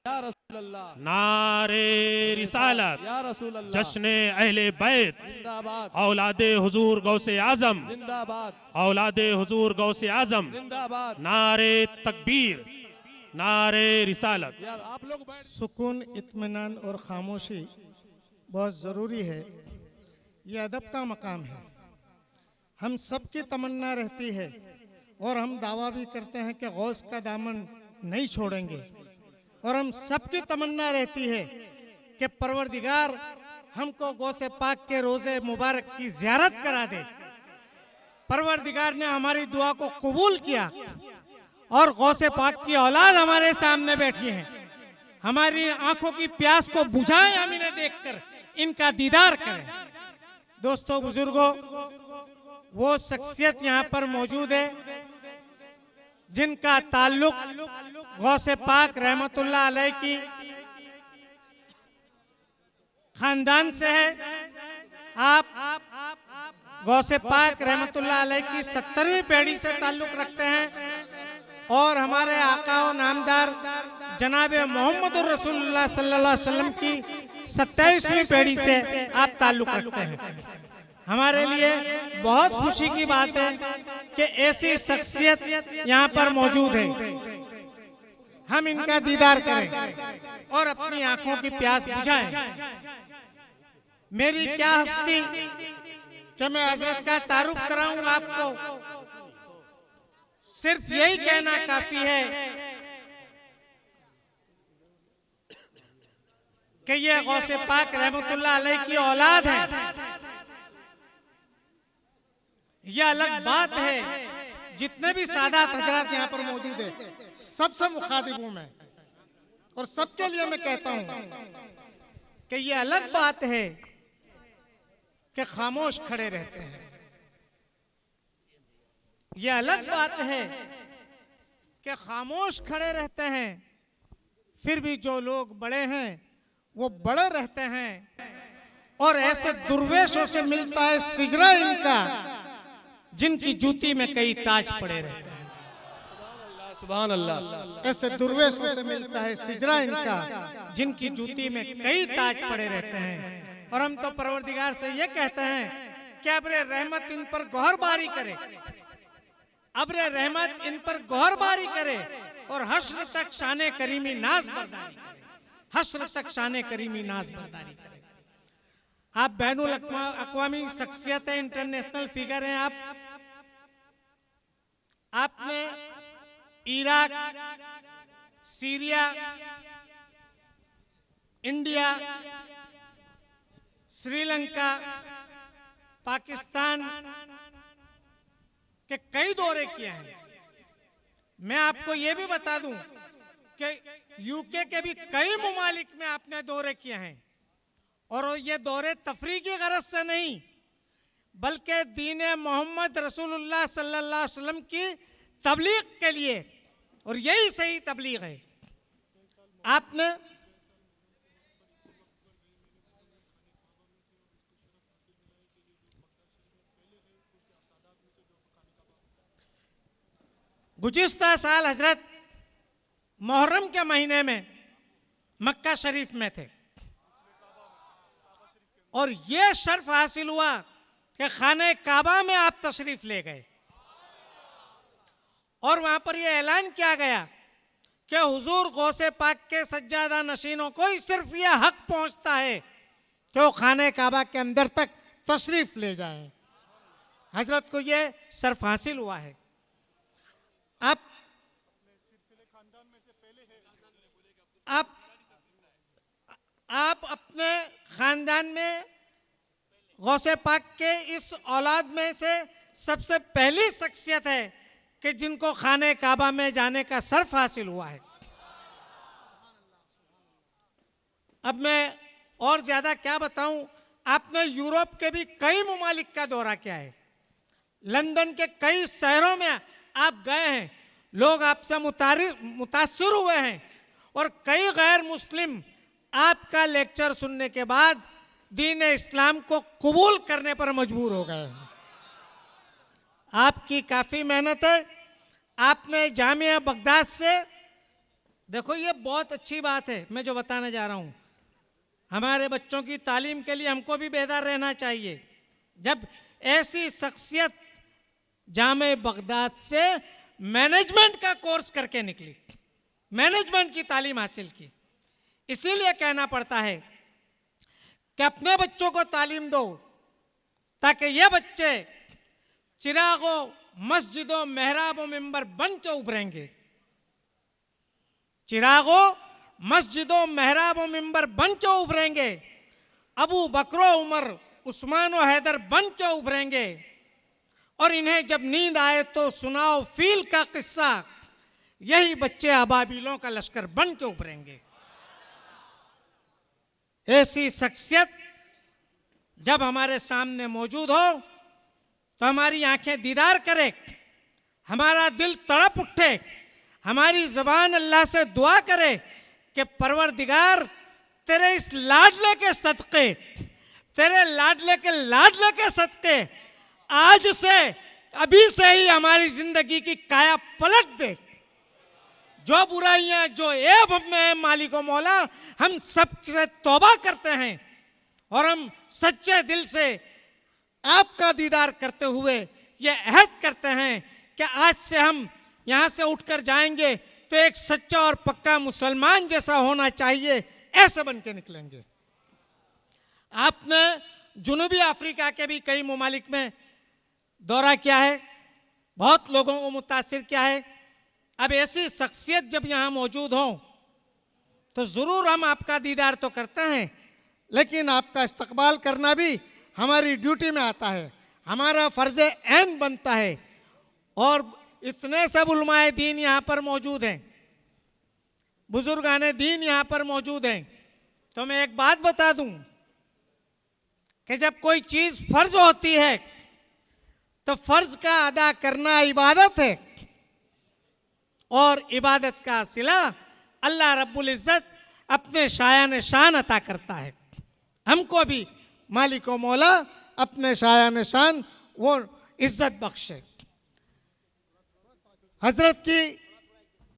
या रसूल अल्लाह, नारे रिसालत, या रसूल अल्लाह, जश्न अहले बैत, जिंदाबाद, औलादे हुजूर गौसे आजम, जिंदाबाद, औलादे हुजूर गौसे आजम, जिंदाबाद। नारे तकबीर, नारे रिसालत। यार आप लोग सुकून, इत्मीनान और खामोशी बहुत ज़रूरी है। ये अदब का मकाम है। हम सबकी तमन्ना रहती है और हम दावा भी करते हैं कि गौस का दामन नहीं छोड़ेंगे, और हम सबकी तमन्ना रहती है कि परवरदिगार हमको गौसे पाक के रोज़े मुबारक की ज़ियारत करा दे। परवरदिगार ने हमारी दुआ को कबूल किया और गौसे पाक की औलाद हमारे सामने बैठी है। हमारी आंखों की प्यास को बुझाएं, हम इन्हें देखकर इनका दीदार करें। दोस्तों बुजुर्गों, वो शख्सियत यहाँ पर मौजूद है जिनका ताल्लुक गौसे पाक रहमतुल्लाह अलैह की खानदान से है। आप गौसे पाक रहमतुल्लाह अलैह की 70वीं पीढ़ी से ताल्लुक रखते हैं और हमारे आका व नामदार जनाबे मोहम्मद रसूलुल्लाह सल्लल्लाहु अलैहि वसल्लम की 27वीं पीढ़ी से आप ताल्लुक रखते हैं। हमारे लिए बहुत खुशी की बात है कि ऐसी शख्सियत यहाँ पर मौजूद है। हम इनका दीदार करें और अपनी आंखों की प्यास बुझाएं। मेरी क्या हस्ती कि मैं हजरत का तारुफ कराऊं आपको। सिर्फ यही कहना काफी है कि ये गौसे पाक रहमतुल्लाह अलैह की औलाद है। यह अलग बात है, जितने भी सादात हजरात यहाँ पर मौजूद है सबसे मुखातिब हूं मैं और सबके लिए मैं कहता हूं कि यह अलग बात है कि खामोश खड़े रहते हैं। यह अलग बात है कि खामोश खड़े रहते हैं, फिर भी जो लोग बड़े हैं वो बड़े रहते हैं और ऐसे दुर्वेशों से मिलता है सिजरा इनका जिनकी जूती में कई ताज पड़े रहते हैं। सुभान अल्लाह। ऐसे दुर्वेशों से मिलता है सिजरा इनका जिनकी जूती में कई ताज पड़े रहते हैं। और हम तो परवरदिगार से ये कहते हैं कि अब्रे रहमत इन पर गौहरबारी करे, अब्रे रहमत इन पर गौहरबारी करे और हश्र तक शाने करीमी नाज बरदारी करे, हश्र तक शाने करीमी नाज बरदारी करे। आप बैनुल अक़वामी शख्सियत है, इंटरनेशनल फिगर हैं। आपने Iraq, Syria, India, Sri Lanka, Pakistan के कई दौरे किए हैं। मैं आपको यह भी बता दूं कि यूके के भी कई मुमालिक में आपने दौरे किए हैं और ये दौरे तफरीह की गरज से नहीं बल्कि दीन मोहम्मद रसूलुल्लाह सल्लल्लाहु अलैहि वसल्लम की तबलीग के लिए, और यही सही तबलीग है। आपने गुज़िश्ता साल हजरत मुहर्रम के महीने में मक्का शरीफ में थे और ये शर्फ हासिल हुआ कि खाने काबा में आप तशरीफ ले गए और वहां पर यह ऐलान किया गया कि हुजूर गौसे पाक के सज्जादा नशीनों को ही सिर्फ यह हक पहुंचता है कि वो खाने काबा के अंदर तक तशरीफ ले जाएं। हजरत को यह शर्फ हासिल हुआ है। आप अपने खानदान में गौसे पाक के इस औलाद में से सबसे पहली शख्सियत है कि जिनको खाने काबा में जाने का शर्फ हासिल हुआ है। अब मैं और ज्यादा क्या बताऊं, आपने यूरोप के भी कई मुमालिक का दौरा किया है, लंदन के कई शहरों में आप गए हैं, लोग आपसे मुतासिर हुए हैं और कई गैर मुस्लिम आपका लेक्चर सुनने के बाद दीन इस्लाम को कबूल करने पर मजबूर हो गए। आपकी काफी मेहनत है। आपने जामिया बगदाद से देखो ये बहुत अच्छी बात है मैं जो बताने जा रहा हूं। हमारे बच्चों की तालीम के लिए हमको भी बेदार रहना चाहिए। जब ऐसी शख्सियत जामे बगदाद से मैनेजमेंट का कोर्स करके निकली, मैनेजमेंट की तालीम हासिल की, इसीलिए कहना पड़ता है कि अपने बच्चों को तालीम दो ताकि ये बच्चे चिरागों, मस्जिदों, मेहराबों, मिंबर बन के उभरेंगे। चिरागों, मस्जिदों, मेहराबों, मिंबर बन के उभरेंगे। अबू बकरो, उमर, उस्मान और हैदर बन के उभरेंगे। और इन्हें जब नींद आए तो सुनाओ फील का किस्सा, यही बच्चे अबाबिलों का लश्कर बन के उभरेंगे। ऐसी शख्सियत जब हमारे सामने मौजूद हो तो हमारी आंखें दीदार करे, हमारा दिल तड़प उठे, हमारी जबान अल्लाह से दुआ करे कि परवरदिगार तेरे इस लाडले के सदके, तेरे लाडले के सदके आज से, अभी से ही हमारी जिंदगी की काया पलट दे। जो बुराइयां, जो ऐब में मालिक मौला, हम सब से तौबा करते हैं और हम सच्चे दिल से आपका दीदार करते हुए ये अहद करते हैं कि आज से हम यहाँ से उठकर जाएंगे तो एक सच्चा और पक्का मुसलमान जैसा होना चाहिए, ऐसे बन के निकलेंगे। आपने जुनूबी अफ्रीका के भी कई ममालिक में दौरा किया है, बहुत लोगों को मुतासिर किया है। अब ऐसी शख्सियत जब यहाँ मौजूद हो तो ज़रूर हम आपका दीदार तो करते हैं, लेकिन आपका इस्तकबाल करना भी हमारी ड्यूटी में आता है, हमारा फ़र्ज़ ऐन बनता है। और इतने सब उलमाए दीन यहाँ पर मौजूद हैं, बुजुर्गाने दीन यहाँ पर मौजूद हैं। तो मैं एक बात बता दूं कि जब कोई चीज़ फ़र्ज होती है तो फ़र्ज का अदा करना इबादत है, और इबादत का सिला अल्लाह रब्बुल इज़्ज़त अपने शायान शान अता करता है। हमको भी मालिक व मौला अपने शायान शान वो इज़्ज़त बख्शे। हजरत की